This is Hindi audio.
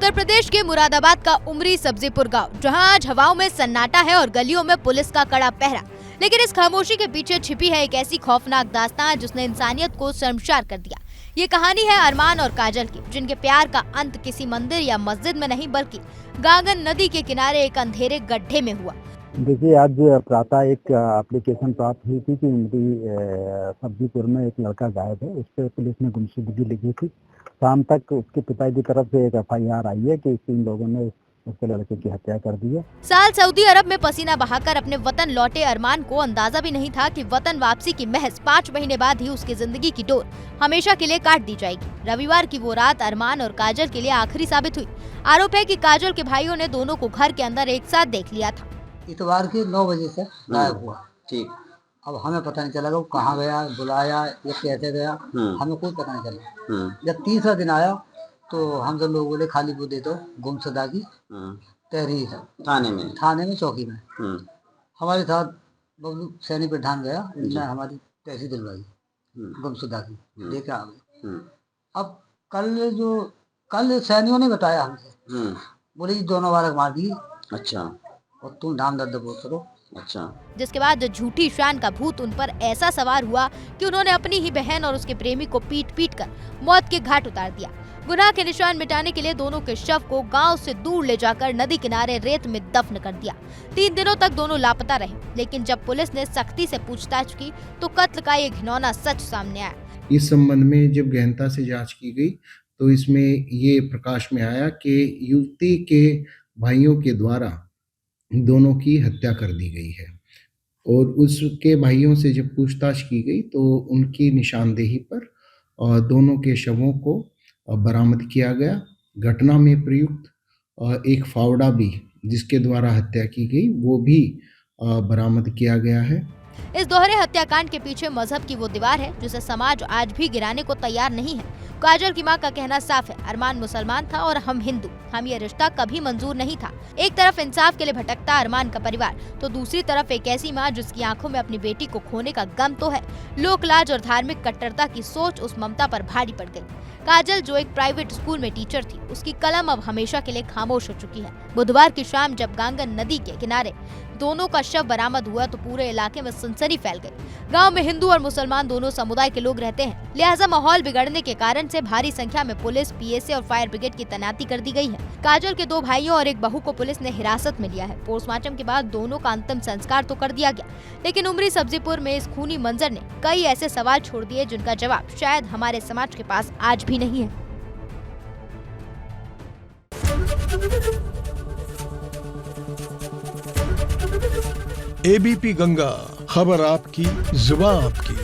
उत्तर प्रदेश के मुरादाबाद का उमरी सब्जीपुर गांव, जहां आज हवाओं में सन्नाटा है और गलियों में पुलिस का कड़ा पहरा। लेकिन इस खामोशी के पीछे छिपी है एक ऐसी खौफनाक दास्तान जिसने इंसानियत को शर्मसार कर दिया। ये कहानी है अरमान और काजल की, जिनके प्यार का अंत किसी मंदिर या मस्जिद में नहीं बल्कि गांगन नदी के किनारे एक अंधेरे गड्ढे में हुआ। देखिए, आज प्रातः एक एप्लीकेशन प्राप्त हुई थी कि उमरी सब्जीपुर में एक लड़का गायब है। उस पर पुलिस ने गुमशुदगी लिखी थी। शाम तक उसके पिताजी की तरफ से एक FIR आई है कि इन लोगों ने उसके लड़के की हत्या कर दी है। साल सऊदी अरब में पसीना बहाकर अपने वतन लौटे अरमान को अंदाजा भी नहीं था कि वतन वापसी की महज 5 महीने बाद ही उसकी जिंदगी की डोर हमेशा के लिए काट दी जाएगी। रविवार की वो रात अरमान और काजल के लिए आखिरी साबित हुई। आरोप है कि काजल के भाइयों ने दोनों को घर के अंदर एक साथ देख लिया था। इतवार के 9 बजे से गायब हुआ। ठीक। अब हमें पता नहीं चला वो कहाँ गया, बुलाया या कैसे गया, हमें कोई पता नहीं चला। जब तीसरा दिन आया तो हम सब लोग बोले खाली वो दे दो गुमशुदा की तहरीर थाने में चौकी में। हमारे साथ बबलू सैनी प्रधान गया, उसने हमारी तहरीर दिलवाई गुमशुदा की, लेके आ गए। अब कल सैनियों ने बताया हमसे, बोले दोनों बार मार दी। अच्छा। और तुम नाम दर्द बोल करो। अच्छा। जिसके बाद झूठी शान का भूत उन पर ऐसा सवार हुआ कि उन्होंने अपनी ही बहन और उसके प्रेमी को पीट कर मौत के घाट उतार दिया। गुनाह के निशान मिटाने के लिए दोनों के शव को गांव से दूर ले जाकर नदी किनारे रेत में दफन कर दिया। 3 दिनों तक दोनों लापता रहे, लेकिन जब पुलिस ने सख्ती से पूछताछ की तो कत्ल का ये घिनौना सच सामने आया। इस संबंध में जब गहनता से जांच की गई तो इसमें ये प्रकाश में आया कि युवती के भाइयों के द्वारा दोनों की हत्या कर दी गई है। और उसके भाइयों से जब पूछताछ की गई तो उनकी निशानदेही पर दोनों के शवों को बरामद किया गया। घटना में प्रयुक्त एक फावड़ा भी जिसके द्वारा हत्या की गई वो भी बरामद किया गया है। इस दोहरे हत्याकांड के पीछे मजहब की वो दीवार है जिसे समाज आज भी गिराने को तैयार नहीं है। काजल की मां का कहना साफ है, अरमान मुसलमान था और हम हिंदू, हम ये रिश्ता कभी मंजूर नहीं था। एक तरफ इंसाफ के लिए भटकता अरमान का परिवार तो दूसरी तरफ एक ऐसी मां जिसकी आंखों में अपनी बेटी को खोने का गम तो है। लोक लाज और धार्मिक कट्टरता की सोच उस ममता पर भारी पड़ गई। काजल जो एक प्राइवेट स्कूल में टीचर थी, उसकी कलम अब हमेशा के लिए खामोश हो चुकी है। बुधवार की शाम जब गांगन नदी के किनारे दोनों का शव बरामद हुआ तो पूरे इलाके में सनसनी फैल गई। गांव में हिंदू और मुसलमान दोनों समुदाय के लोग रहते हैं, लिहाजा माहौल बिगड़ने के कारण से भारी संख्या में पुलिस, PSA और फायर ब्रिगेड की तैनाती कर दी गई है। काजल के 2 भाइयों और एक बहू को पुलिस ने हिरासत में लिया है। पोस्टमार्टम के बाद दोनों का अंतिम संस्कार तो कर दिया गया, लेकिन उमरी सब्जीपुर में इस खूनी मंजर ने कई ऐसे सवाल छोड़ दिए जिनका जवाब शायद हमारे समाज के पास आज भी नहीं है। ABP गंगा, खबर आपकी, जुबान आपकी।